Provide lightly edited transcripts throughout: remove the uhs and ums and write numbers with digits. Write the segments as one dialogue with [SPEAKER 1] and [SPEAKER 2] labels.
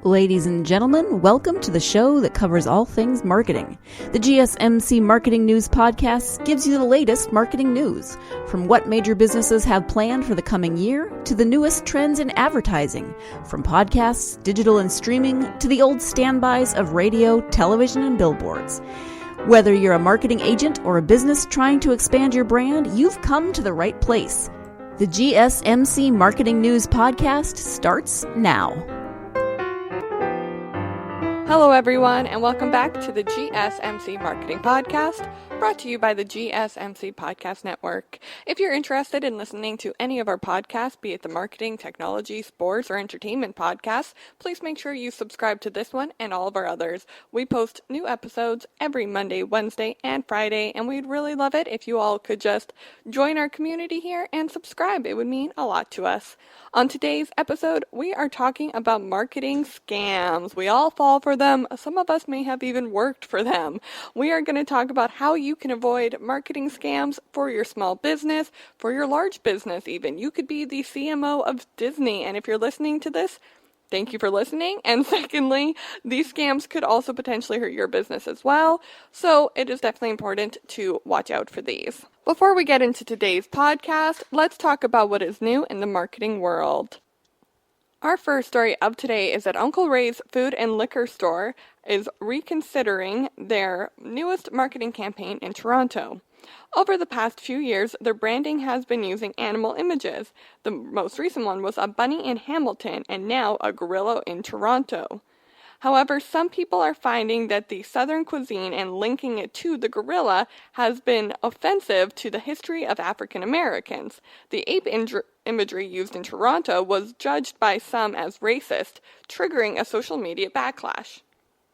[SPEAKER 1] Ladies and gentlemen, welcome to the show that covers all things marketing. The GSMC Marketing News Podcast gives you the latest marketing news, from what major businesses have planned for the coming year to the newest trends in advertising, from podcasts, digital and streaming, to the old standbys of radio, television, and billboards. Whether you're a marketing agent or a business trying to expand your brand, you've come to the right place. The GSMC Marketing News Podcast starts now.
[SPEAKER 2] Hello everyone, and welcome back to the GSMC Marketing Podcast, brought to you by the GSMC Podcast Network. If you're interested in listening to any of our podcasts, be it the marketing, technology, sports, or entertainment podcasts, please make sure you subscribe to this one and all of our others. We post new episodes every Monday, Wednesday, and Friday, and we'd really love it if you all could just join our community here and subscribe. It would mean a lot to us. On today's episode, we are talking about marketing scams. We all fall for them. Some of us may have even worked for them. We are going to talk about how you can avoid marketing scams for your small business, for your large business even. You could be the CMO of Disney, and if you're listening to this, thank you for listening. And secondly, these scams could also potentially hurt your business as well. So it is definitely important to watch out for these. Before we get into today's podcast, let's talk about what is new in the marketing world. Our first story of today is that Uncle Ray's food and liquor store is reconsidering their newest marketing campaign in Toronto. Over the past few years, their branding has been using animal images. The most recent one was a bunny in Hamilton and now a gorilla in Toronto. However, some people are finding that the Southern cuisine and linking it to the gorilla has been offensive to the history of African Americans. The ape imagery used in Toronto was judged by some as racist, triggering a social media backlash.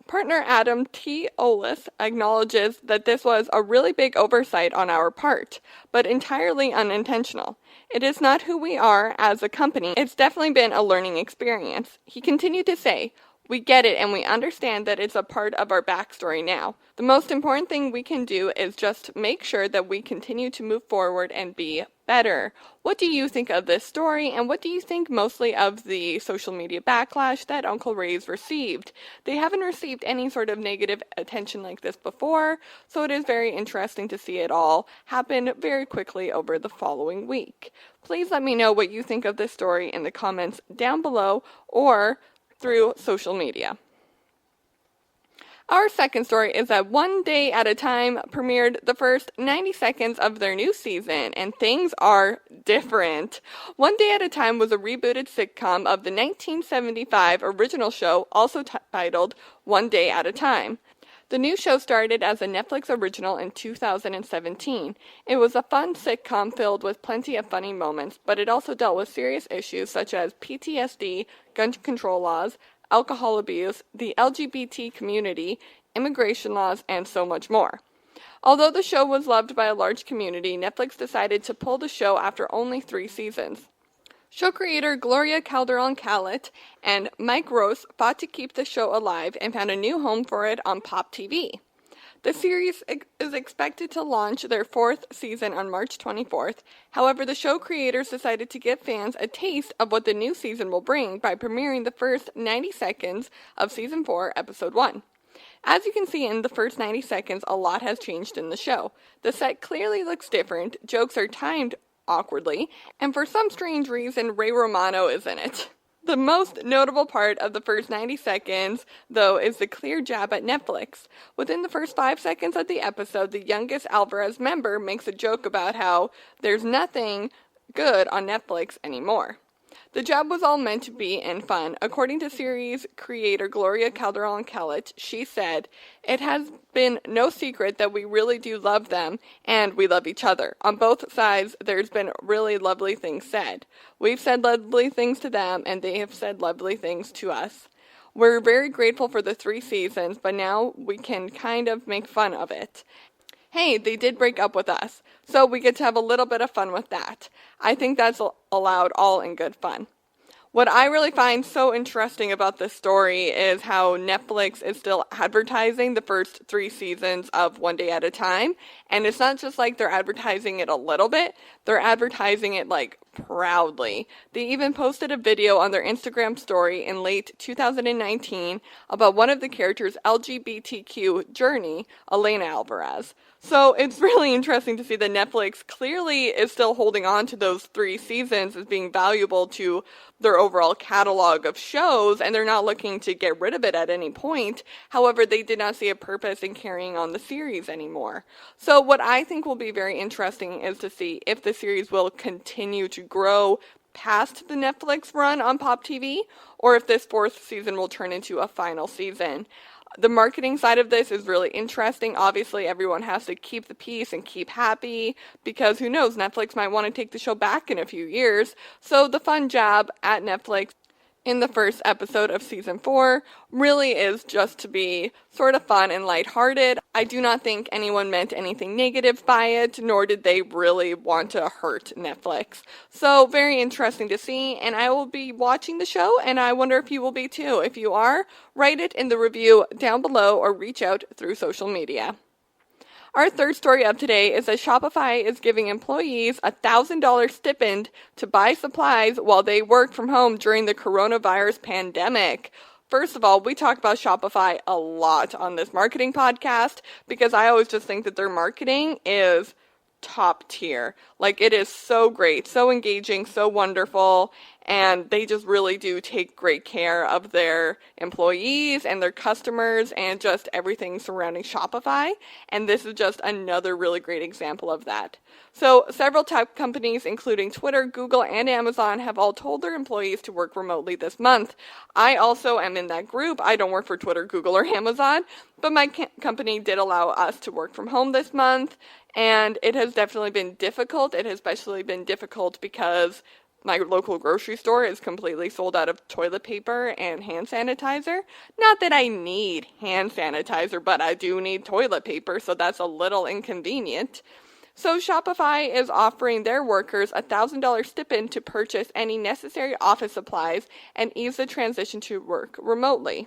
[SPEAKER 2] Partner Adam T. Olis acknowledges that this was a really big oversight on our part, but entirely unintentional. It is not who we are as a company. It's definitely been a learning experience. He continued to say, "We get it and we understand that it's a part of our backstory now. The most important thing we can do is just make sure that we continue to move forward and be better." What do you think of this story, and what do you think mostly of the social media backlash that Uncle Ray's received? They haven't received any sort of negative attention like this before, so it is very interesting to see it all happen very quickly over the following week. Please let me know what you think of this story in the comments down below or through social media. Our second story is that One Day at a Time premiered the first 90 seconds of their new season, and things are different. One Day at a Time was a rebooted sitcom of the 1975 original show, also titled One Day at a Time. The new show started as a Netflix original in 2017. It was a fun sitcom filled with plenty of funny moments, but it also dealt with serious issues such as PTSD, gun control laws, alcohol abuse, the LGBT community, immigration laws, and so much more. Although the show was loved by a large community, Netflix decided to pull the show after only 3 seasons. Show creator Gloria Calderon-Callet and Mike Ross fought to keep the show alive and found a new home for it on Pop TV. The series is expected to launch their 4th season on March 24th. However, the show creators decided to give fans a taste of what the new season will bring by premiering the first 90 seconds of Season 4, Episode 1. As you can see in the first 90 seconds, a lot has changed in the show. The set clearly looks different, jokes are timed awkwardly, and for some strange reason, Ray Romano is in it. The most notable part of the first 90 seconds, though, is the clear jab at Netflix. Within the first 5 seconds of the episode, the youngest Alvarez member makes a joke about how there's nothing good on Netflix anymore. The jab was all meant to be in fun. According to series creator Gloria Calderon-Callet, she said, "It has been no secret that we really do love them, and we love each other. On both sides, there's been really lovely things said. We've said lovely things to them, and they have said lovely things to us. We're very grateful for the 3 seasons, but now we can kind of make fun of it. Hey, they did break up with us, so we get to have a little bit of fun with that. I think that's allowed all in good fun." What I really find so interesting about this story is how Netflix is still advertising the first 3 seasons of One Day at a Time. And it's not just like they're advertising it a little bit, they're advertising it like proudly. They even posted a video on their Instagram story in late 2019 about one of the characters' LGBTQ journey, Elena Alvarez. So it's really interesting to see that Netflix clearly is still holding on to those 3 seasons as being valuable to their overall catalog of shows, and they're not looking to get rid of it at any point. However, they did not see a purpose in carrying on the series anymore. So what I think will be very interesting is to see if the series will continue to grow past the Netflix run on Pop TV, or if this 4th season will turn into a final season. The marketing side of this is really interesting. Obviously, everyone has to keep the peace and keep happy because who knows, Netflix might want to take the show back in a few years. So the fun job at Netflix in the first episode of season 4 really is just to be sort of fun and lighthearted. I do not think anyone meant anything negative by it, nor did they really want to hurt Netflix. So very interesting to see, and I will be watching the show, and I wonder if you will be too. If you are, write it in the review down below or reach out through social media. Our third story of today is that Shopify is giving employees a $1,000 stipend to buy supplies while they work from home during the coronavirus pandemic. First of all, we talk about Shopify a lot on this marketing podcast because I always just think that their marketing is top tier. Like, it is so great, so engaging, so wonderful, and they just really do take great care of their employees and their customers and just everything surrounding Shopify, and this is just another really great example of that. So several tech companies, including Twitter, Google, and Amazon, have all told their employees to work remotely this month. I also am in that group. I don't work for Twitter, Google, or Amazon, but my company did allow us to work from home this month, and it has definitely been difficult. It has especially been difficult because my local grocery store is completely sold out of toilet paper and hand sanitizer. Not that I need hand sanitizer, but I do need toilet paper, so that's a little inconvenient. So Shopify is offering their workers a $1,000 stipend to purchase any necessary office supplies and ease the transition to work remotely.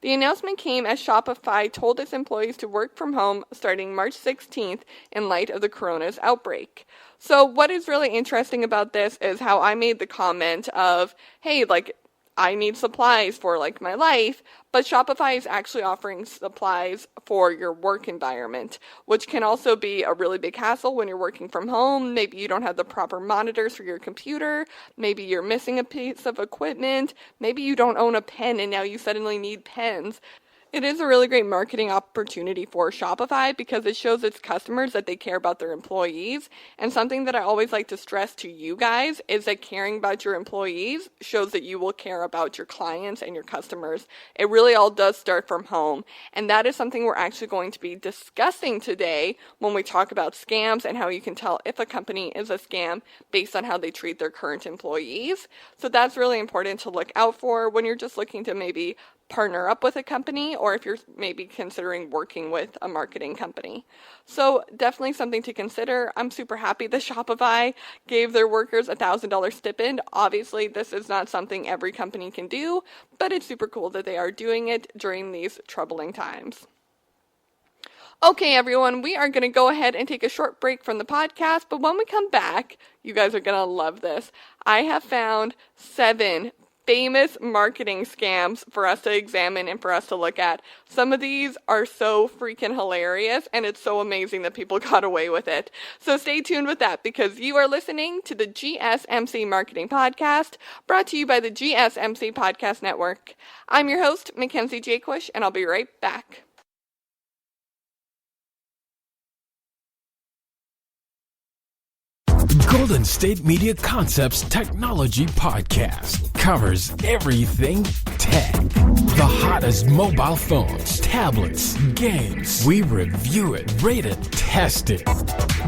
[SPEAKER 2] The announcement came as Shopify told its employees to work from home starting March 16th in light of the corona's outbreak. So what is really interesting about this is how I made the comment of, hey, I need supplies for my life, but Shopify is actually offering supplies for your work environment, which can also be a really big hassle when you're working from home. Maybe you don't have the proper monitors for your computer. Maybe you're missing a piece of equipment. Maybe you don't own a pen and now you suddenly need pens. It is a really great marketing opportunity for Shopify because it shows its customers that they care about their employees. And something that I always like to stress to you guys is that caring about your employees shows that you will care about your clients and your customers. It really all does start from home. And that is something we're actually going to be discussing today when we talk about scams and how you can tell if a company is a scam based on how they treat their current employees. So that's really important to look out for when you're just looking to maybe partner up with a company, or if you're maybe considering working with a marketing company. So definitely something to consider. I'm super happy that Shopify gave their workers a $1,000 stipend. Obviously, this is not something every company can do, but it's super cool that they are doing it during these troubling times. Okay, everyone, we are going to go ahead and take a short break from the podcast, but when we come back, you guys are going to love this. I have found 7 famous marketing scams for us to examine and for us to look at. Some of these are so freaking hilarious, and it's so amazing that people got away with it. So stay tuned with that because you are listening to the GSMC Marketing Podcast, brought to you by the GSMC Podcast Network. I'm your host, Mackenzie, and I'll be right back.
[SPEAKER 3] Golden State Media Concepts Technology Podcast covers everything tech. The hottest mobile phones, tablets, games. We review it, rate it, test it.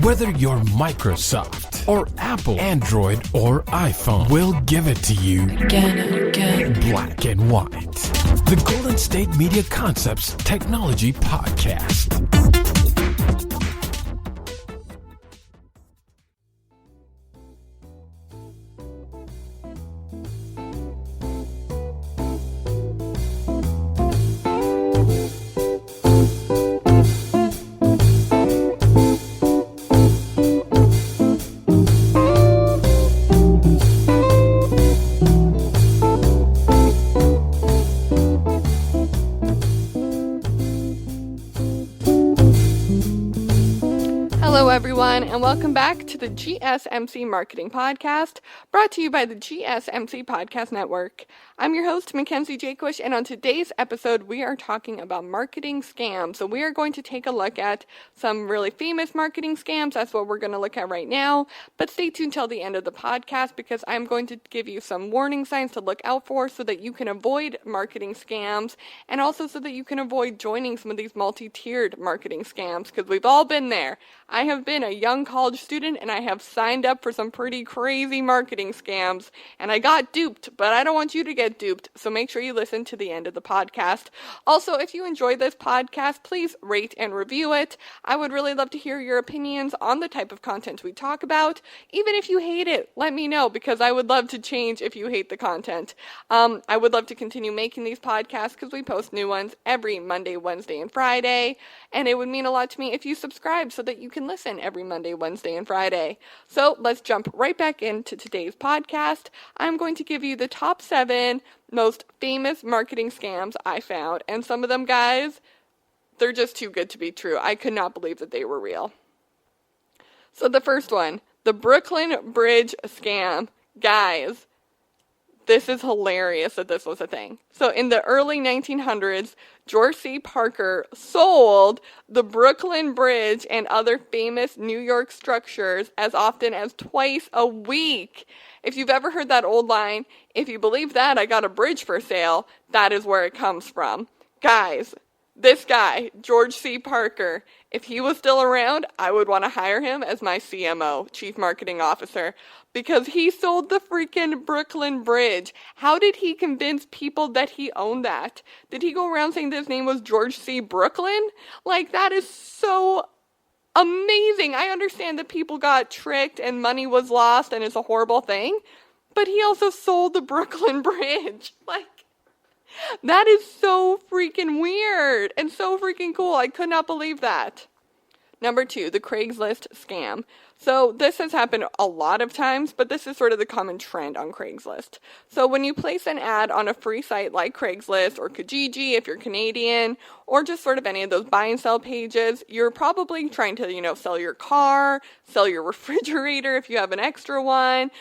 [SPEAKER 3] Whether you're Microsoft or Apple, Android or iPhone, we'll give it to you again. Black and white. The Golden State Media Concepts Technology Podcast.
[SPEAKER 2] Hello, everyone, and welcome back to the GSMC Marketing Podcast, brought to you by the GSMC Podcast Network. I'm your host, Mackenzie, and on today's episode, we are talking about marketing scams. So we are going to take a look at some really famous marketing scams. That's what we're going to look at right now. But stay tuned till the end of the podcast because I'm going to give you some warning signs to look out for so that you can avoid marketing scams and also so that you can avoid joining some of these multi-tiered marketing scams because we've all been there. I have been a young college student and I have signed up for some pretty crazy marketing scams and I got duped, but I don't want you to get duped, so make sure you listen to the end of the podcast. Also, if you enjoy this podcast, please rate and review it. I would really love to hear your opinions on the type of content we talk about. Even if you hate it, let me know because I would love to change if you hate the content. I would love to continue making these podcasts because we post new ones every Monday, Wednesday, and Friday, and it would mean a lot to me if you subscribe so that you can listen every Monday, Wednesday, and Friday. So let's jump right back into today's podcast. I'm going to give you the top 7 most famous marketing scams I found. And some of them, guys, they're just too good to be true. I could not believe that they were real. So the first one, the Brooklyn Bridge scam. Guys, this is hilarious that this was a thing. So in the early 1900s, George C. Parker sold the Brooklyn Bridge and other famous New York structures as often as twice a week. If you've ever heard that old line, if you believe that, I got a bridge for sale, that is where it comes from. Guys, this guy, George C. Parker, if he was still around, I would want to hire him as my CMO, Chief Marketing Officer, because he sold the freaking Brooklyn Bridge. How did he convince people that he owned that? Did he go around saying that his name was George C. Brooklyn? Like, that is so amazing. I understand that people got tricked and money was lost and it's a horrible thing, but he also sold the Brooklyn Bridge. Like, that is so freaking weird and so freaking cool. I could not believe that. Number 2, the Craigslist scam. So this has happened a lot of times, but this is sort of the common trend on Craigslist. So when you place an ad on a free site like Craigslist or Kijiji if you're Canadian, or just sort of any of those buy and sell pages, you're probably trying to, sell your car, sell your refrigerator if you have an extra one.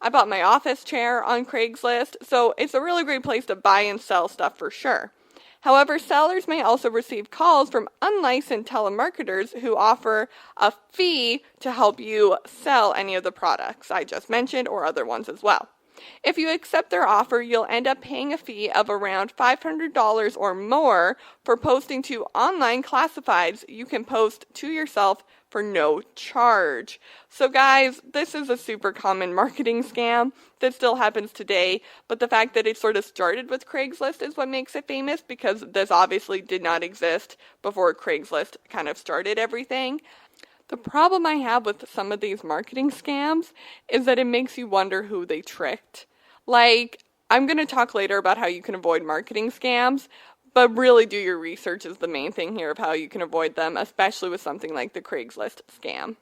[SPEAKER 2] I bought my office chair on Craigslist, so it's a really great place to buy and sell stuff for sure. However, sellers may also receive calls from unlicensed telemarketers who offer a fee to help you sell any of the products I just mentioned or other ones as well. If you accept their offer, you'll end up paying a fee of around $500 or more for posting to online classifieds you can post to yourself for no charge. So guys, this is a super common marketing scam that still happens today, but the fact that it sort of started with Craigslist is what makes it famous because this obviously did not exist before Craigslist kind of started everything. The problem I have with some of these marketing scams is that it makes you wonder who they tricked. Like, I'm going to talk later about how you can avoid marketing scams, but really do your research is the main thing here of how you can avoid them, especially with something like the Craigslist scam.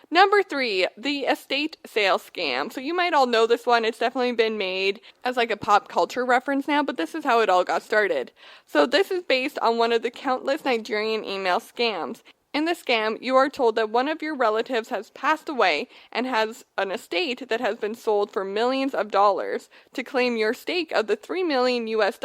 [SPEAKER 2] Number 3, the estate sale scam. So you might all know this one. It's definitely been made as like a pop culture reference now, but this is how it all got started. So this is based on one of the countless Nigerian email scams. In the scam, you are told that one of your relatives has passed away and has an estate that has been sold for millions of dollars. To claim your stake of the $3 million US,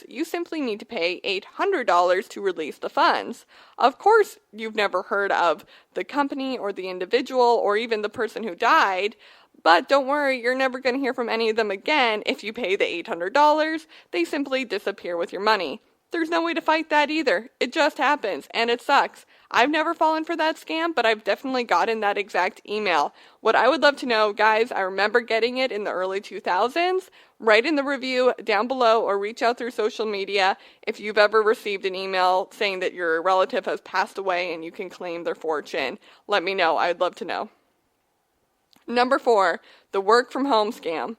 [SPEAKER 2] you simply need to pay $800 to release the funds. Of course, you've never heard of the company or the individual or even the person who died, but don't worry, you're never going to hear from any of them again if you pay the $800. They simply disappear with your money. There's no way to fight that either. It just happens, and it sucks. I've never fallen for that scam, but I've definitely gotten that exact email. What I would love to know, guys, I remember getting it in the early 2000s. Write in the review down below or reach out through social media if you've ever received an email saying that your relative has passed away and you can claim their fortune. Let me know. I'd love to know. Number 4, the work from home scam.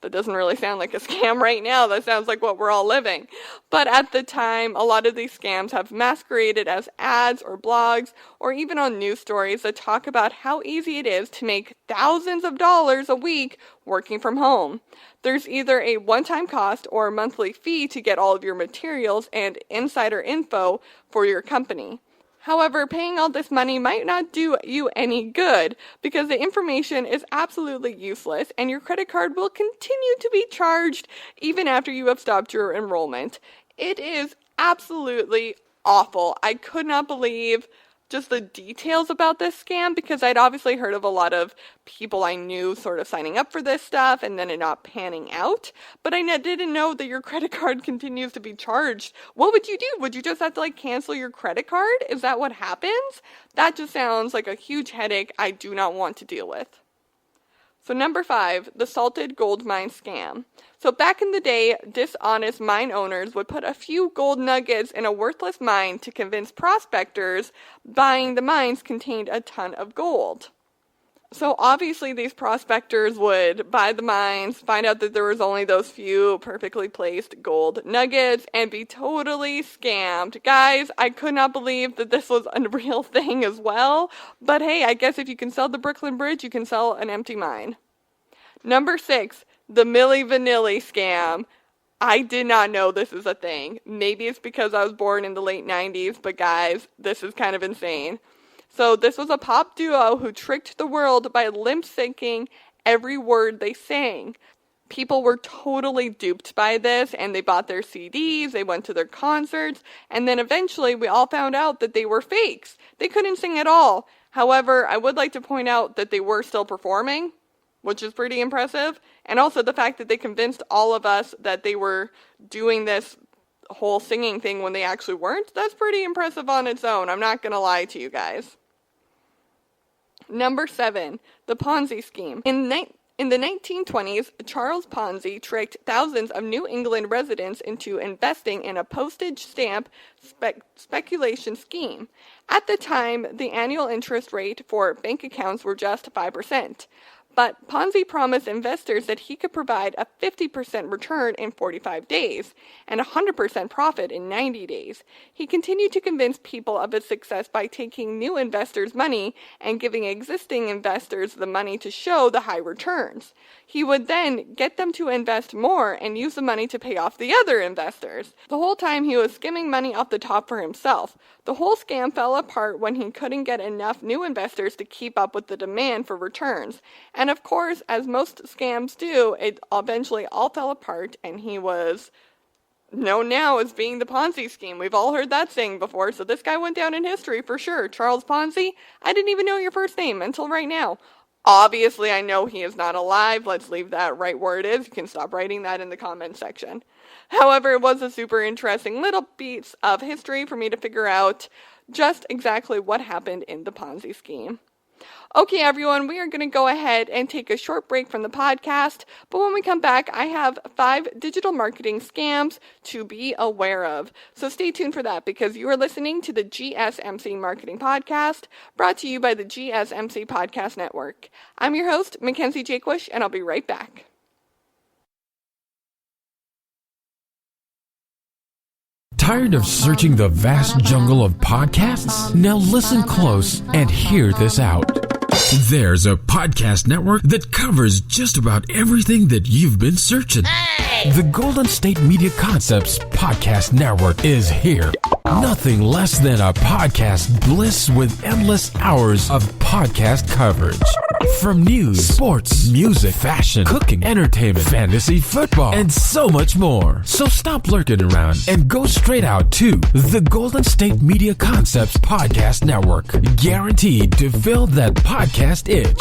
[SPEAKER 2] That doesn't really sound like a scam right now. That sounds like what we're all living. But at the time, a lot of these scams have masqueraded as ads or blogs or even on news stories that talk about how easy it is to make thousands of dollars a week working from home. There's either a one-time cost or a monthly fee to get all of your materials and insider info for your company. However, paying all this money might not do you any good because the information is absolutely useless and your credit card will continue to be charged even after you have stopped your enrollment. It is absolutely awful. I could not believe just the details about this scam because I'd obviously heard of a lot of people I knew sort of signing up for this stuff and then it not panning out, but I didn't know that your credit card continues to be charged. What would you do? Would you just have to cancel your credit card? Is that what happens? That just sounds like a huge headache I do not want to deal with. So number 5, the salted gold mine scam. So back in the day, dishonest mine owners would put a few gold nuggets in a worthless mine to convince prospectors buying the mines contained a ton of gold. So obviously these prospectors would buy the mines, find out that there was only those few perfectly placed gold nuggets, and be totally scammed. Guys, I could not believe that this was a real thing as well. But hey, I guess if you can sell the Brooklyn Bridge, you can sell an empty mine. Number 6, the Milli Vanilli scam. I did not know this is a thing. Maybe it's because I was born in the late 90s, but guys, this is kind of insane. So this was a pop duo who tricked the world by lip-syncing every word they sang. People were totally duped by this, and they bought their CDs, they went to their concerts, and then eventually we all found out that they were fakes. They couldn't sing at all. However, I would like to point out that they were still performing, which is pretty impressive, and also the fact that they convinced all of us that they were doing this whole singing thing when they actually weren't. That's pretty impressive on its own. I'm not going to lie to you guys. Number 7, the Ponzi scheme. In the 1920s, Charles Ponzi tricked thousands of New England residents into investing in a postage stamp speculation scheme. At the time, the annual interest rate for bank accounts were just 5%. But Ponzi promised investors that he could provide a 50% return in 45 days and 100% profit in 90 days. He continued to convince people of his success by taking new investors' money and giving existing investors the money to show the high returns. He would then get them to invest more and use the money to pay off the other investors. The whole time he was skimming money off the top for himself. The whole scam fell apart when he couldn't get enough new investors to keep up with the demand for returns. And of course, as most scams do, it eventually all fell apart and he was known now as being the Ponzi scheme. We've all heard that saying before, so this guy went down in history for sure. Charles Ponzi, I didn't even know your first name until right now. Obviously, I know he is not alive. Let's leave that right where it is. You can stop writing that in the comment section. However, it was a super interesting little piece of history for me to figure out just exactly what happened in the Ponzi scheme. Okay, everyone, we are going to go ahead and take a short break from the podcast, but when we come back, I have 5 digital marketing scams to be aware of. So stay tuned for that because you are listening to the GSMC Marketing Podcast, brought to you by the GSMC Podcast Network. I'm your host, Mackenzie, and I'll be right back.
[SPEAKER 3] Tired of searching the vast jungle of podcasts? Now listen close and hear this out. There's a podcast network that covers just about everything that you've been searching. Hey! The Golden State Media Concepts Podcast Network is here. Nothing less than a podcast bliss with endless hours of podcast coverage. From news, sports, music, fashion, cooking, entertainment, fantasy, football, and so much more. So stop lurking around and go straight out to the Golden State Media Concepts Podcast Network. Guaranteed to fill that podcast itch.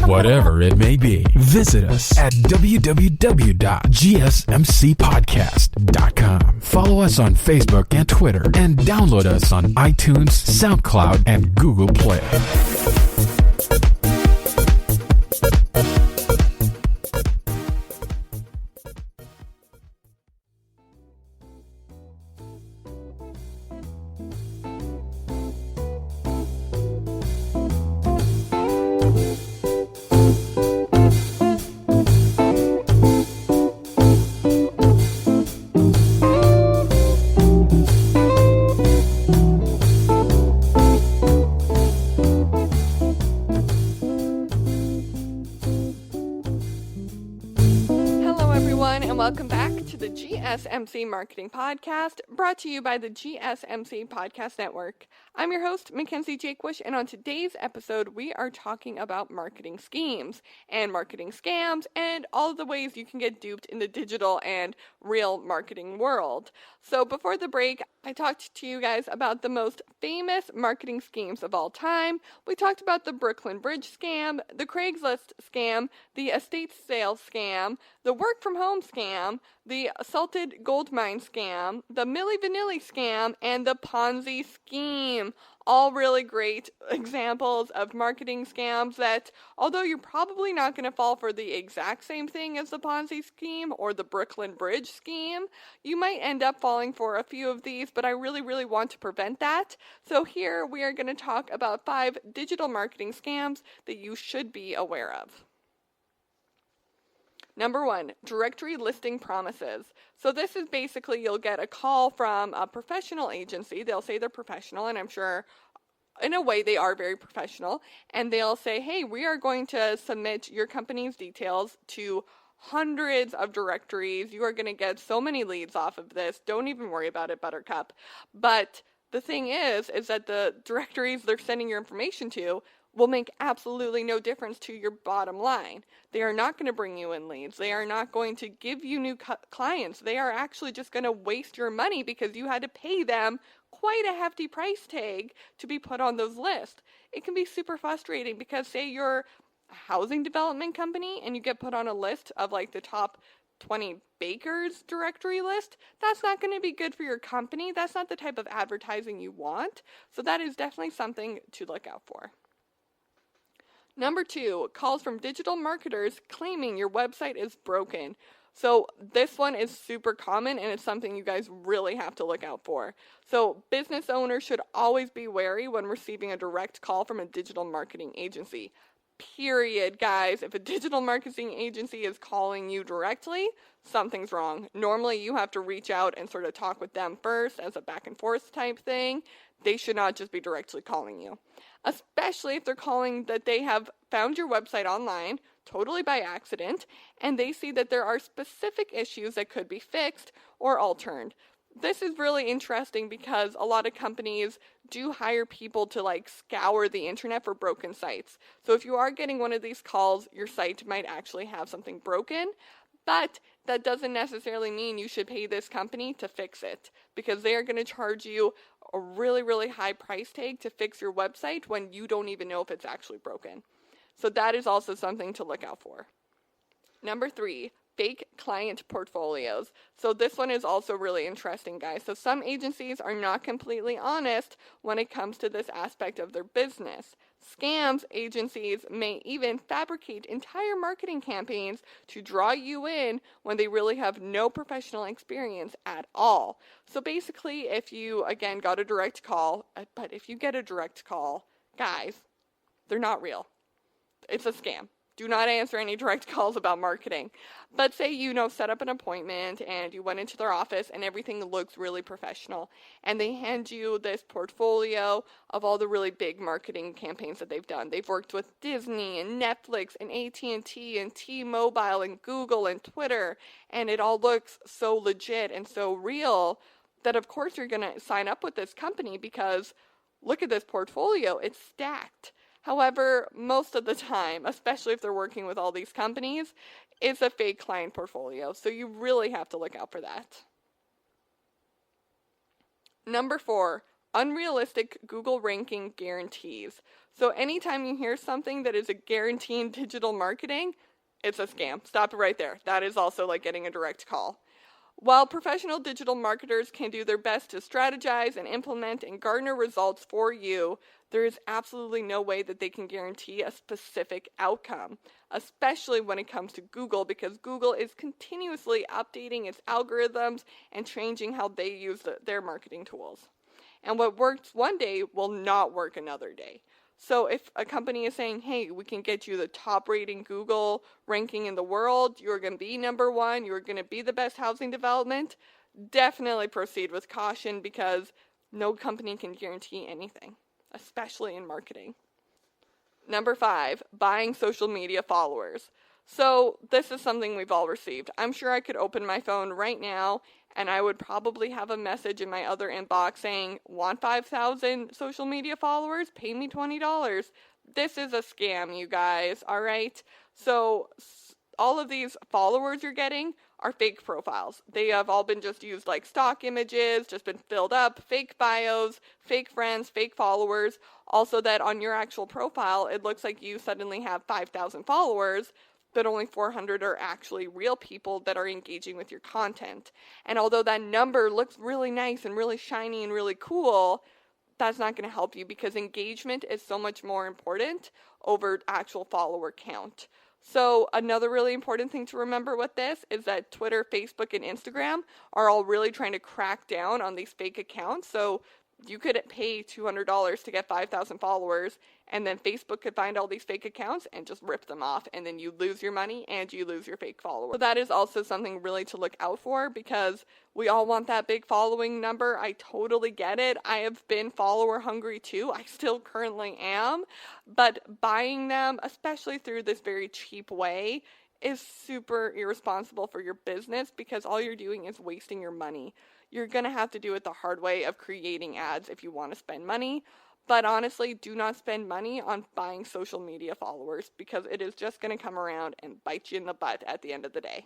[SPEAKER 3] Whatever it may be. Visit us at www.gsmcpodcast.com. Follow us on Facebook and Twitter and download us on iTunes, SoundCloud, and Google Play.
[SPEAKER 2] Welcome back to the GSMC Marketing Podcast, brought to you by the GSMC Podcast Network. I'm your host, Mackenzie Jakewish, and on today's episode, we are talking about marketing schemes and marketing scams and all the ways you can get duped in the digital and real marketing world. So before the break, I talked to you guys about the most famous marketing schemes of all time. We talked about the Brooklyn Bridge scam, the Craigslist scam, the estate sales scam, the work from home scam, the salted gold mine scam, the Milli Vanilli scam, and the Ponzi scheme. All really great examples of marketing scams that, although you're probably not going to fall for the exact same thing as the Ponzi scheme or the Brooklyn Bridge scheme, you might end up falling for a few of these, but I really want to prevent that. So here we are going to talk about 5 digital marketing scams that you should be aware of. Number 1, directory listing promises. So this is basically you'll get a call from a professional agency. They'll say they're professional, and I'm sure in a way they are very professional. And they'll say, hey, we are going to submit your company's details to hundreds of directories. You are going to get so many leads off of this. Don't even worry about it, Buttercup. But the thing is that the directories they're sending your information to will make absolutely no difference to your bottom line. They are not going to bring you in leads. They are not going to give you new clients. They are actually just going to waste your money because you had to pay them quite a hefty price tag to be put on those lists. It can be super frustrating because say you're a housing development company and you get put on a list of like the top 20 bakers directory list, that's not going to be good for your company. That's not the type of advertising you want. So that is definitely something to look out for. Number 2, calls from digital marketers claiming your website is broken. So this one is super common and it's something you guys really have to look out for. So business owners should always be wary when receiving a direct call from a digital marketing agency. Period, guys. If a digital marketing agency is calling you directly, something's wrong. Normally you have to reach out and sort of talk with them first as a back and forth type thing. They should not just be directly calling you. Especially if they're calling that they have found your website online, totally by accident, and they see that there are specific issues that could be fixed or altered. This is really interesting because a lot of companies do hire people to scour the internet for broken sites. So if you are getting one of these calls, your site might actually have something broken, but that doesn't necessarily mean you should pay this company to fix it because they are going to charge you a really high price tag to fix your website when you don't even know if it's actually broken. So that is also something to look out for. Number 3, fake client portfolios. So this one is also really interesting, guys. So some agencies are not completely honest when it comes to this aspect of their business. Scams agencies may even fabricate entire marketing campaigns to draw you in when they really have no professional experience at all. So basically, if you, again, got a direct call, but if you get a direct call, guys, they're not real. It's a scam. Do not answer any direct calls about marketing. But say you set up an appointment and you went into their office and everything looks really professional and they hand you this portfolio of all the really big marketing campaigns that they've done. They've worked with Disney and Netflix and AT&T and T-Mobile and Google and Twitter, and it all looks so legit and so real that of course you're going to sign up with this company because look at this portfolio, it's stacked. However, most of the time, especially if they're working with all these companies, it's a fake client portfolio. So you really have to look out for that. Number 4, unrealistic Google ranking guarantees. So anytime you hear something that is a guarantee in digital marketing, it's a scam. Stop it right there. That is also like getting a direct call. While professional digital marketers can do their best to strategize and implement and garner results for you, there is absolutely no way that they can guarantee a specific outcome, especially when it comes to Google, because Google is continuously updating its algorithms and changing how they use their marketing tools. And what works one day will not work another day. So if a company is saying, hey, we can get you the top rating Google ranking in the world, you're going to be number 1, you're going to be the best housing development, definitely proceed with caution because no company can guarantee anything, especially in marketing. Number 5, buying social media followers. So this is something we've all received. I'm sure I could open my phone right now and I would probably have a message in my other inbox saying, want 5,000 social media followers? Pay me $20. This is a scam, you guys, all right? So all of these followers you're getting are fake profiles. They have all been just used like stock images, just been filled up, fake bios, fake friends, fake followers. Also that on your actual profile, it looks like you suddenly have 5,000 followers, but only 400 are actually real people that are engaging with your content. And although that number looks really nice and really shiny and really cool, that's not going to help you because engagement is so much more important over actual follower count. So another really important thing to remember with this is that Twitter, Facebook, and Instagram are all really trying to crack down on these fake accounts. So you could pay $200 to get 5,000 followers, and then Facebook could find all these fake accounts and just rip them off, and then you lose your money and you lose your fake followers. So that is also something really to look out for because we all want that big following number. I totally get it. I have been follower hungry too. I still currently am, but buying them, especially through this very cheap way, is super irresponsible for your business because all you're doing is wasting your money. You're going to have to do it the hard way of creating ads if you want to spend money. But honestly, do not spend money on buying social media followers because it is just going to come around and bite you in the butt at the end of the day.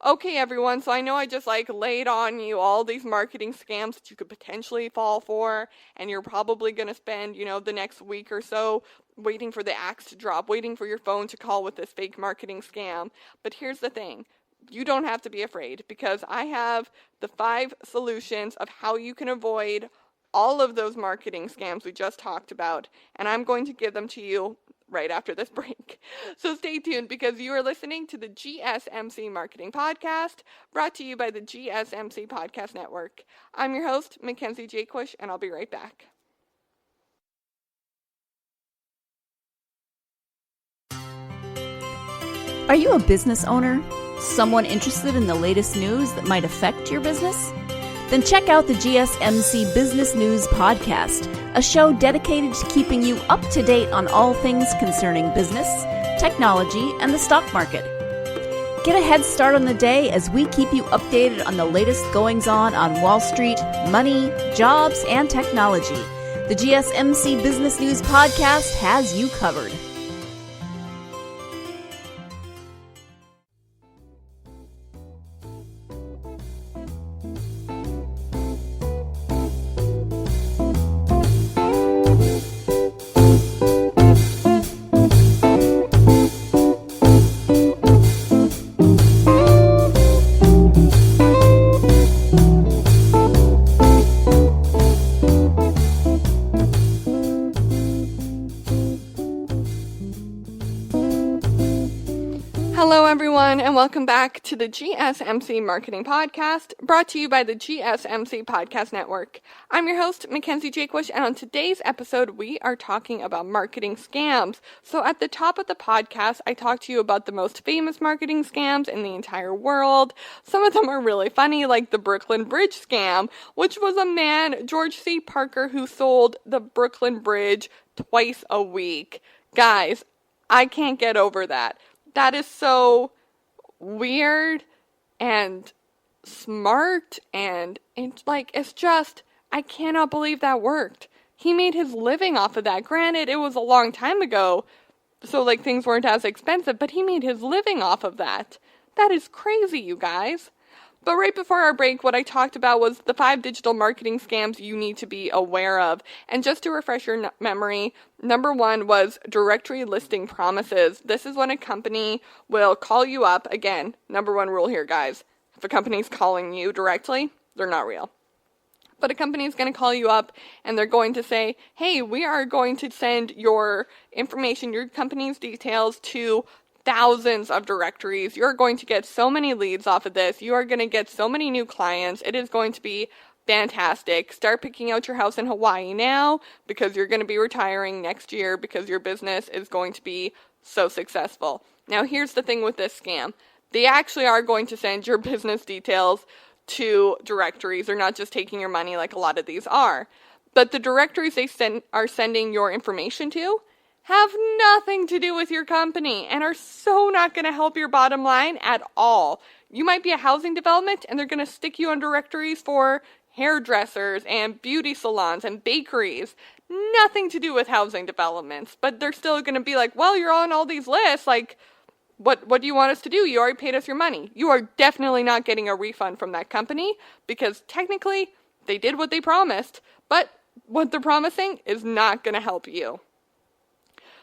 [SPEAKER 2] Okay, everyone, so I know I just laid on you all these marketing scams that you could potentially fall for, and you're probably going to spend, the next week or so waiting for the axe to drop, waiting for your phone to call with this fake marketing scam. But here's the thing. You don't have to be afraid because I have the 5 solutions of how you can avoid all of those marketing scams we just talked about, and I'm going to give them to you right after this break. So stay tuned because you are listening to the GSMC Marketing Podcast, brought to you by the GSMC Podcast Network. I'm your host, Mackenzie Jaquish, and I'll be right back.
[SPEAKER 1] Are you a business owner? Someone interested in the latest news that might affect your business? Then check out the GSMC Business News Podcast, a show dedicated to keeping you up to date on all things concerning business, technology, and the stock market. Get a head start on the day as we keep you updated on the latest goings-on Wall Street, money, jobs, and technology. The GSMC Business News Podcast has you covered.
[SPEAKER 2] Hello, everyone, and welcome back to the GSMC Marketing Podcast, brought to you by the GSMC Podcast Network. I'm your host, Mackenzie Jaquish, and on today's episode, we are talking about marketing scams. So at the top of the podcast, I talked to you about the most famous marketing scams in the entire world. Some of them are really funny, like the Brooklyn Bridge scam, which was a man, George C. Parker, who sold the Brooklyn Bridge twice a week. Guys, I can't get over that. That is so weird and smart and it's just, I cannot believe that worked. He made his living off of that. Granted, it was a long time ago, so things weren't as expensive, but he made his living off of that. That is crazy, you guys. But right before our break, what I talked about was the 5 digital marketing scams you need to be aware of. And just to refresh your memory, number 1 was directory listing promises. This is when a company will call you up. Again, number 1 rule here, guys. If a company's calling you directly, they're not real. But a company is going to call you up and they're going to say, hey, we are going to send your information, your company's details to thousands of directories. You're going to get so many leads off of this. You are going to get so many new clients. It is going to be fantastic. Start picking out your house in Hawaii now because you're going to be retiring next year because your business is going to be so successful. Now, here's the thing with this scam. They actually are going to send your business details to directories. They're not just taking your money like a lot of these are. But the directories they are sending your information to have nothing to do with your company and are so not going to help your bottom line at all. You might be a housing development and they're going to stick you on directories for hairdressers and beauty salons and bakeries. Nothing to do with housing developments, but they're still going to be like, well, you're on all these lists. Like, what do you want us to do? You already paid us your money. You are definitely not getting a refund from that company because technically they did what they promised, but what they're promising is not going to help you.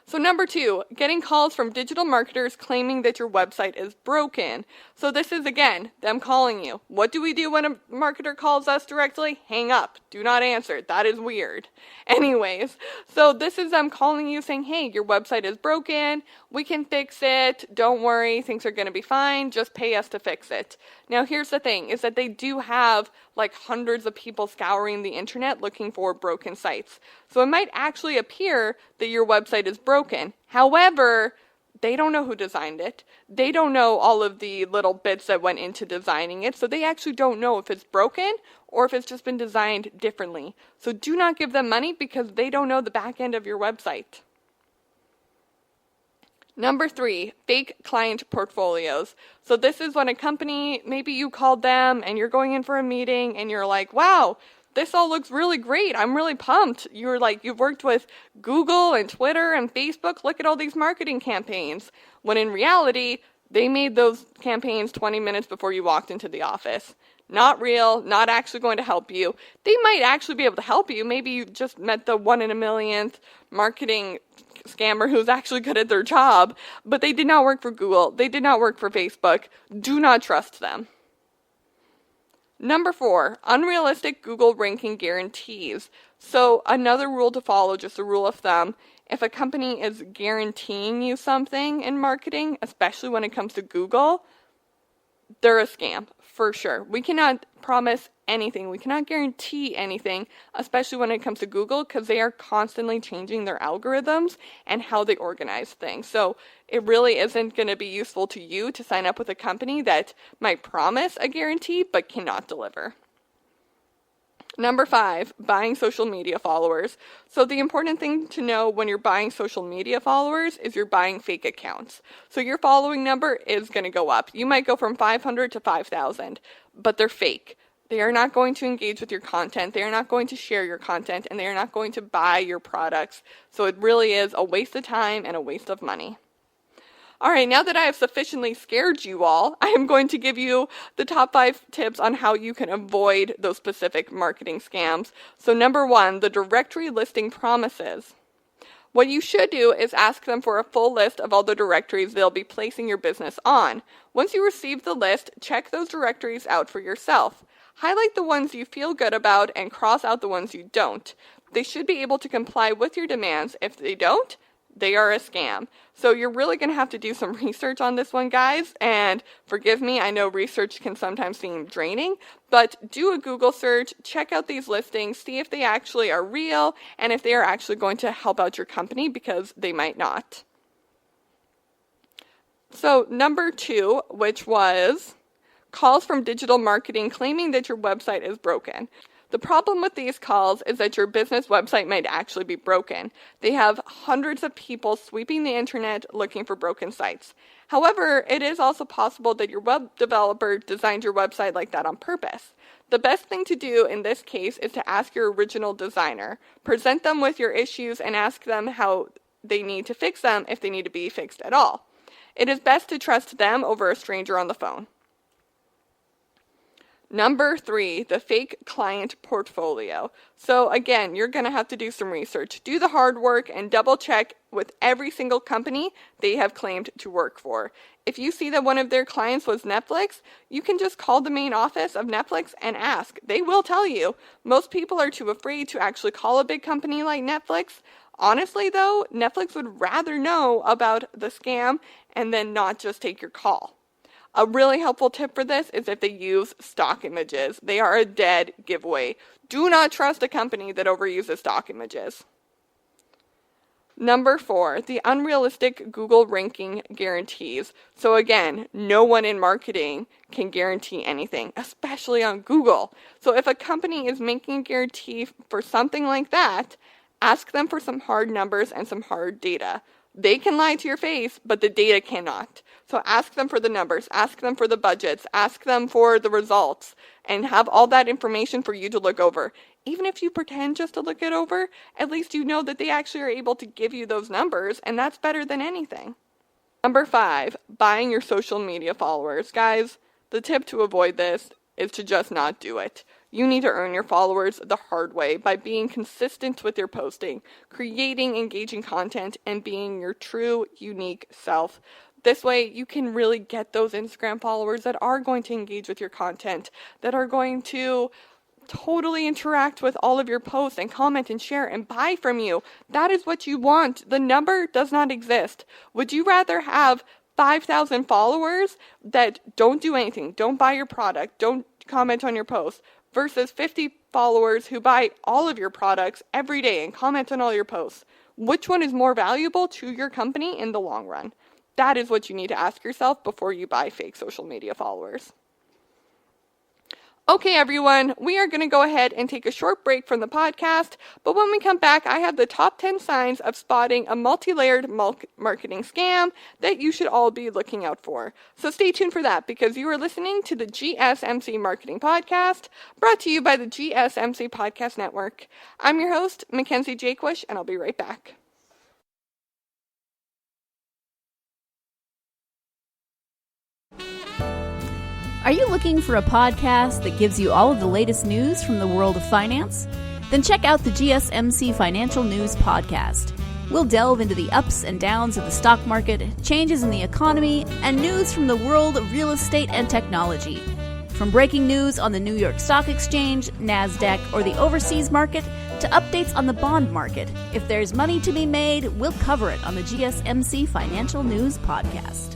[SPEAKER 2] So number 2, getting calls from digital marketers claiming that your website is broken. So this is, again, them calling you. What do we do when a marketer calls us directly? Hang up. Do not answer. That is weird. Anyways, so this is them calling you saying, hey, your website is broken. We can fix it. Don't worry. Things are going to be fine. Just pay us to fix it. Now, here's the thing, is that they do have like hundreds of people scouring the internet looking for broken sites. So it might actually appear that your website is broken. However, they don't know who designed it. They don't know all of the little bits that went into designing it. So they actually don't know if it's broken or if it's just been designed differently. So do not give them money because they don't know the back end of your website. Number 3, fake client portfolios. So this is when a company, maybe you called them and you're going in for a meeting and you're like, wow, this all looks really great. I'm really pumped. You're like, you've worked with Google and Twitter and Facebook. Look at all these marketing campaigns. When in reality, they made those campaigns 20 minutes before you walked into the office. Not real, not actually going to help you. They might actually be able to help you. Maybe you just met the 1 in a millionth marketing scammer who's actually good at their job, but they did not work for Google. They did not work for Facebook. Do not trust them. Number 4, unrealistic Google ranking guarantees. So another rule to follow, just a rule of thumb, if a company is guaranteeing you something in marketing, especially when it comes to Google, they're a scam, for sure. We cannot promise anything. We cannot guarantee anything, especially when it comes to Google, because they are constantly changing their algorithms and how they organize things. So it really isn't going to be useful to you to sign up with a company that might promise a guarantee but cannot deliver. Number 5, buying social media followers. So the important thing to know when you're buying social media followers is you're buying fake accounts. So your following number is going to go up. You might go from 500 to 5,000, but they're fake. They are not going to engage with your content. They are not going to share your content, and they are not going to buy your products. So it really is a waste of time and a waste of money. All right, now that I have sufficiently scared you all, I am going to give you the top 5 tips on how you can avoid those specific marketing scams. So number 1, the directory listing promises. What you should do is ask them for a full list of all the directories they'll be placing your business on. Once you receive the list, check those directories out for yourself. Highlight the ones you feel good about and cross out the ones you don't. They should be able to comply with your demands. If they don't, they are a scam. So you're really going to have to do some research on this one, guys. And forgive me, I know research can sometimes seem draining, but do a Google search, check out these listings, see if they actually are real, and if they are actually going to help out your company, because they might not. So number 2, which was calls from digital marketing claiming that your website is broken. The problem with these calls is that your business website might actually be broken. They have hundreds of people sweeping the internet looking for broken sites. However, it is also possible that your web developer designed your website like that on purpose. The best thing to do in this case is to ask your original designer. Present them with your issues and ask them how they need to fix them if they need to be fixed at all. It is best to trust them over a stranger on the phone. Number 3, the fake client portfolio. So again, you're going to have to do some research. Do the hard work and double check with every single company they have claimed to work for. If you see that one of their clients was Netflix, you can just call the main office of Netflix and ask. They will tell you. Most people are too afraid to actually call a big company like Netflix. Honestly, though, Netflix would rather know about the scam and then not just take your call. A really helpful tip for this is if they use stock images. They are a dead giveaway. Do not trust a company that overuses stock images. Number 4, the unrealistic Google ranking guarantees. So again, no one in marketing can guarantee anything, especially on Google. So if a company is making a guarantee for something like that, Ask them for some hard numbers and some hard data. They can lie to your face, but the data cannot. So ask them for the numbers, ask them for the budgets, ask them for the results, and have all that information for you to look over. Even if you pretend just to look it over, at least you know that they actually are able to give you those numbers, and that's better than anything. Number 5, buying your social media followers. Guys, the tip to avoid this is to just not do it. You need to earn your followers the hard way by being consistent with your posting, creating engaging content, and being your true, unique self. This way, you can really get those Instagram followers that are going to engage with your content, that are going to totally interact with all of your posts and comment and share and buy from you. That is what you want. The number does not exist. Would you rather have 5,000 followers that don't do anything, don't buy your product, don't comment on your posts, versus 50 followers who buy all of your products every day and comment on all your posts? Which one is more valuable to your company in the long run? That is what you need to ask yourself before you buy fake social media followers. Okay, everyone, we are going to go ahead and take a short break from the podcast, but when we come back, I have the top 10 signs of spotting a multi-layered marketing scam that you should all be looking out for. So stay tuned for that, because you are listening to the GSMC Marketing Podcast, brought to you by the GSMC Podcast Network. I'm your host, Mackenzie Jaquish, and I'll be right back.
[SPEAKER 1] Are you looking for a podcast that gives you all of the latest news from the world of finance? Then check out the GSMC Financial News Podcast. We'll delve into the ups and downs of the stock market, changes in the economy, and news from the world of real estate and technology. From breaking news on the New York Stock Exchange, NASDAQ, or the overseas market, to updates on the bond market, if there's money to be made, we'll cover it on the GSMC Financial News Podcast.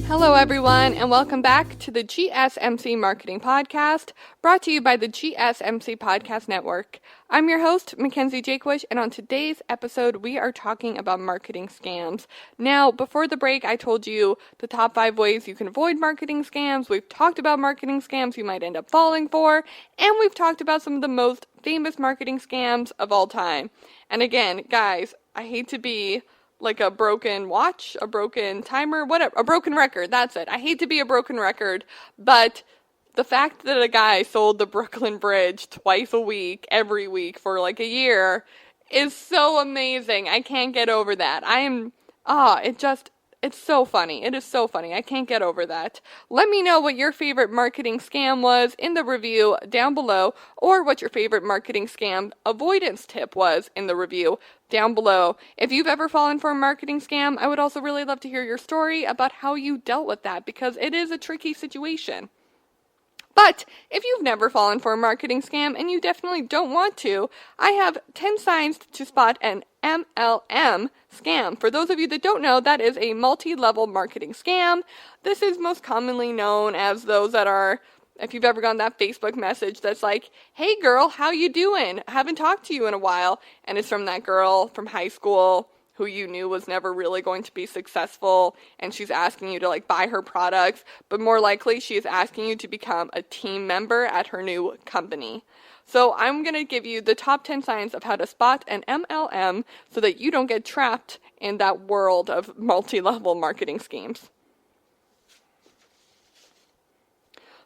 [SPEAKER 2] Hello, everyone, and welcome back to the GSMC Marketing Podcast, brought to you by the GSMC Podcast Network. I'm your host, Mackenzie Jaquish, and on today's episode, we are talking about marketing scams. Now, before the break, I told you the top 5 ways you can avoid marketing scams. We've talked about marketing scams you might end up falling for, and we've talked about some of the most famous marketing scams of all time. And again, guys, I hate to be like a broken watch, a broken timer, whatever, a broken record, that's it. I hate to be a broken record, but the fact that a guy sold the Brooklyn Bridge twice a week, every week for like a year is so amazing. I can't get over that. It's so funny. It is so funny. I can't get over that. Let me know what your favorite marketing scam was in the review down below, or what your favorite marketing scam avoidance tip was in the review down below. If you've ever fallen for a marketing scam, I would also really love to hear your story about how you dealt with that, because it is a tricky situation. But if you've never fallen for a marketing scam, and you definitely don't want to, I have 10 signs to spot an MLM scam. For those of you that don't know, that is a multi-level marketing scam. This is most commonly known as those that are, if you've ever gotten that Facebook message that's like, "Hey girl, how you doing? Haven't talked to you in a while." And it's from that girl from high school who you knew was never really going to be successful, and she's asking you to like buy her products, but more likely she is asking you to become a team member at her new company. So I'm going to give you the top 10 signs of how to spot an MLM so that you don't get trapped in that world of multi-level marketing schemes.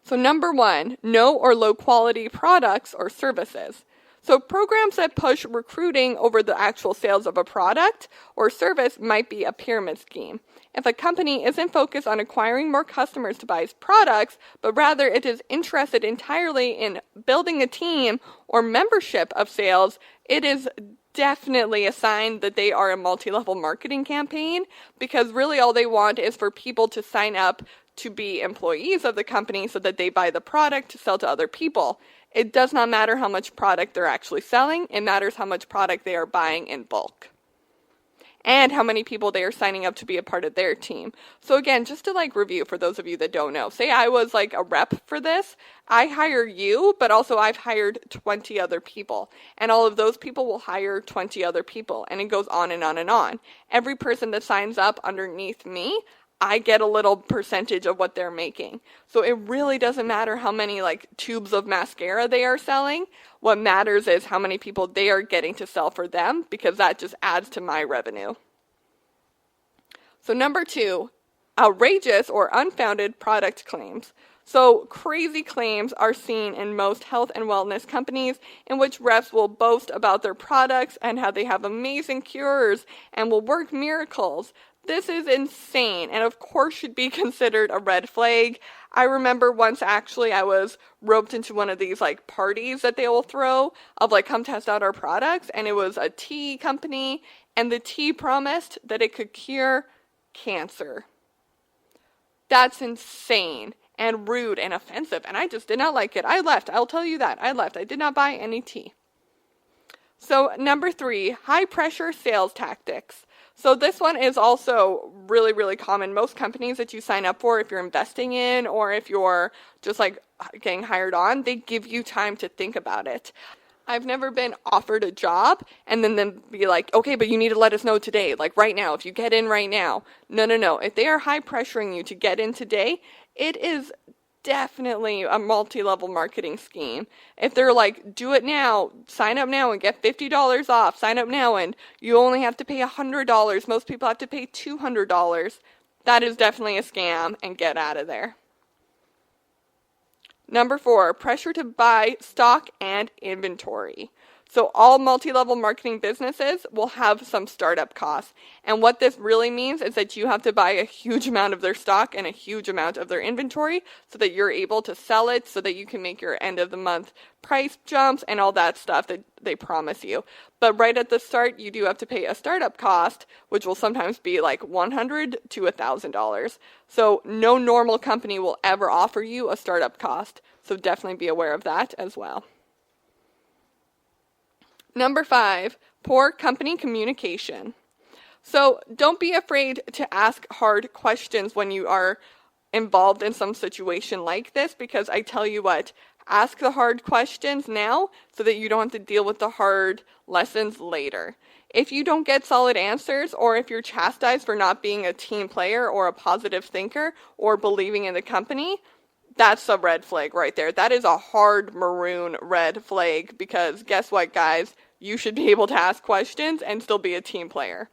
[SPEAKER 2] So number 1, no or low quality products or services. So programs that push recruiting over the actual sales of a product or service might be a pyramid scheme. If a company isn't focused on acquiring more customers to buy its products, but rather it is interested entirely in building a team or membership of sales, it is definitely a sign that they are a multi-level marketing campaign, because really all they want is for people to sign up to be employees of the company so that they buy the product to sell to other people. It does not matter how much product they're actually selling. It matters how much product they are buying in bulk and how many people they are signing up to be a part of their team. So again, just to review for those of you that don't know, say I was a rep for this, I hire you, but also I've hired 20 other people, and all of those people will hire 20 other people, and it goes on and on and on. Every person that signs up underneath me, I get a little percentage of what they're making. So it really doesn't matter how many tubes of mascara they are selling. What matters is how many people they are getting to sell for them, because that just adds to my revenue. So number 2, outrageous or unfounded product claims. So crazy claims are seen in most health and wellness companies in which reps will boast about their products and how they have amazing cures and will work miracles. This is insane, and of course should be considered a red flag. I remember once actually I was roped into one of these parties that they will throw of come test out our products, and it was a tea company, and the tea promised that it could cure cancer. That's insane and rude and offensive, and I just did not like it. I left. I'll tell you that. I left. I did not buy any tea. So number 3, high pressure sales tactics. So this one is also really, really common. Most companies that you sign up for, if you're investing in or if you're just getting hired on, they give you time to think about it. I've never been offered a job and then be okay, but you need to let us know today, right now, if you get in right now. No. If they are high pressuring you to get in today, it is definitely a multi-level marketing scheme. If they're do it now, sign up now and get $50 off, sign up now and you only have to pay $100, most people have to pay $200, that is definitely a scam, and get out of there. Number 4, pressure to buy stock and inventory. So all multi-level marketing businesses will have some startup costs. And what this really means is that you have to buy a huge amount of their stock and a huge amount of their inventory so that you're able to sell it, so that you can make your end of the month price jumps and all that stuff that they promise you. But right at the start, you do have to pay a startup cost, which will sometimes be $100 to $1,000. So no normal company will ever offer you a startup cost. So definitely be aware of that as well. Number 5, poor company communication. So don't be afraid to ask hard questions when you are involved in some situation like this, because I tell you what, ask the hard questions now so that you don't have to deal with the hard lessons later. If you don't get solid answers, or if you're chastised for not being a team player or a positive thinker or believing in the company, that's a red flag right there. That is a hard maroon red flag, because guess what, guys? You should be able to ask questions and still be a team player.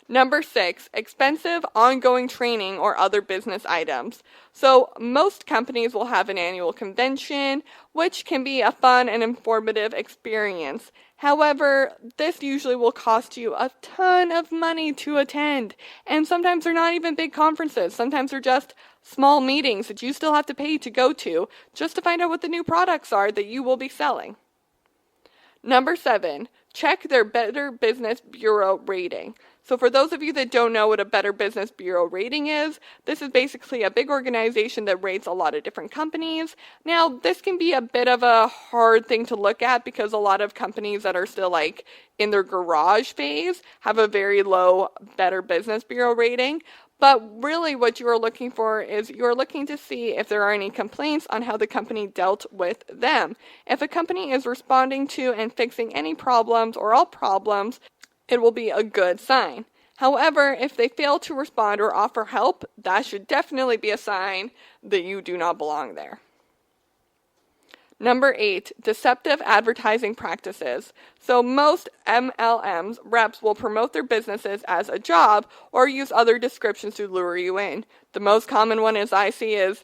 [SPEAKER 2] Number 6, expensive ongoing training or other business items. So most companies will have an annual convention, which can be a fun and informative experience. However, this usually will cost you a ton of money to attend. And sometimes they're not even big conferences. Sometimes they're just small meetings that you still have to pay to go to just to find out what the new products are that you will be selling. Number 7, check their Better Business Bureau rating. So for those of you that don't know what a Better Business Bureau rating is, this is basically a big organization that rates a lot of different companies. Now, this can be a bit of a hard thing to look at because a lot of companies that are still in their garage phase have a very low Better Business Bureau rating. But really what you are looking for is you're looking to see if there are any complaints on how the company dealt with them. If a company is responding to and fixing any problems or all problems, it will be a good sign. However, if they fail to respond or offer help, that should definitely be a sign that you do not belong there. Number 8, deceptive advertising practices. So most MLMs reps will promote their businesses as a job or use other descriptions to lure you in. The most common one I see is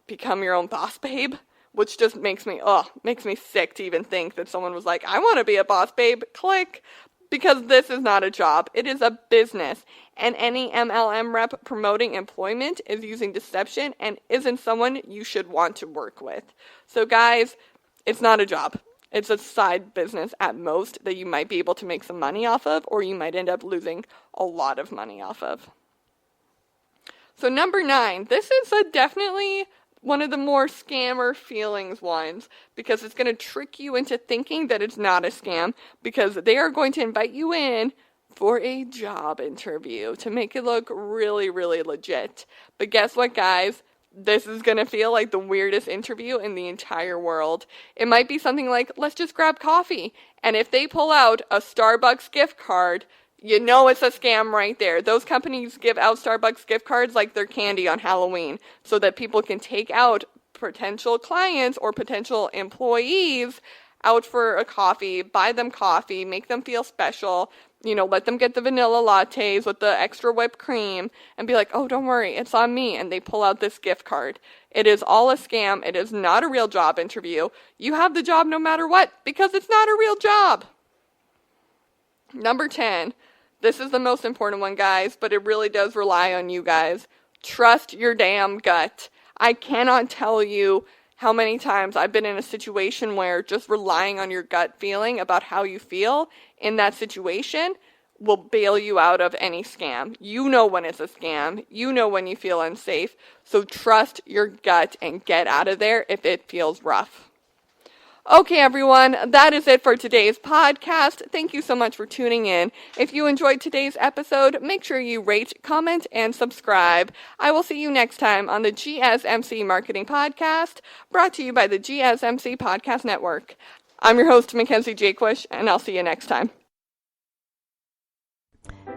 [SPEAKER 2] become your own boss babe, which just makes me sick to even think that someone was I want to be a boss babe, click. Because this is not a job, it is a business, and any MLM rep promoting employment is using deception and isn't someone you should want to work with. So guys, it's not a job. It's a side business at most that you might be able to make some money off of, or you might end up losing a lot of money off of. So number 9, this is definitely one of the more scammer feelings ones, because it's going to trick you into thinking that it's not a scam, because they are going to invite you in for a job interview to make it look really, really legit. But guess what, guys? This is going to feel like the weirdest interview in the entire world. It might be something like, let's just grab coffee. And if they pull out a Starbucks gift card, you know it's a scam right there. Those companies give out Starbucks gift cards like they're candy on Halloween so that people can take out potential clients or potential employees out for a coffee, buy them coffee, make them feel special, let them get the vanilla lattes with the extra whipped cream and be like, oh, don't worry, it's on me. And they pull out this gift card. It is all a scam. It is not a real job interview. You have the job no matter what because it's not a real job. Number 10. This is the most important one, guys, but it really does rely on you guys. Trust your damn gut. I cannot tell you how many times I've been in a situation where just relying on your gut feeling about how you feel in that situation will bail you out of any scam. You know when it's a scam. You know when you feel unsafe. So trust your gut and get out of there if it feels rough. Okay, everyone, that is it for today's podcast. Thank you so much for tuning in. If you enjoyed today's episode, make sure you rate, comment, and subscribe. I will see you next time on the GSMC Marketing Podcast, brought to you by the GSMC Podcast Network. I'm your host, Mackenzie Jaquish, and I'll see you next time.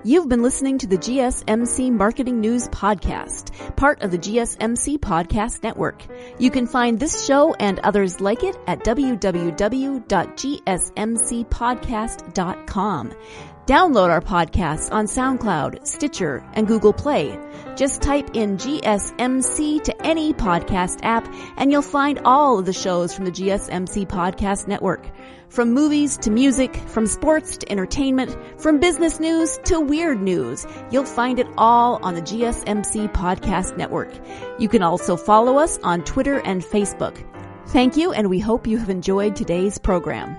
[SPEAKER 1] You've been listening to the GSMC Marketing News Podcast, part of the GSMC Podcast Network. You can find this show and others like it at www.gsmcpodcast.com. Download our podcasts on SoundCloud, Stitcher, and Google Play. Just type in GSMC to any podcast app, and you'll find all of the shows from the GSMC Podcast Network. From movies to music, from sports to entertainment, from business news to weird news, you'll find it all on the GSMC Podcast Network. You can also follow us on Twitter and Facebook. Thank you, and we hope you have enjoyed today's program.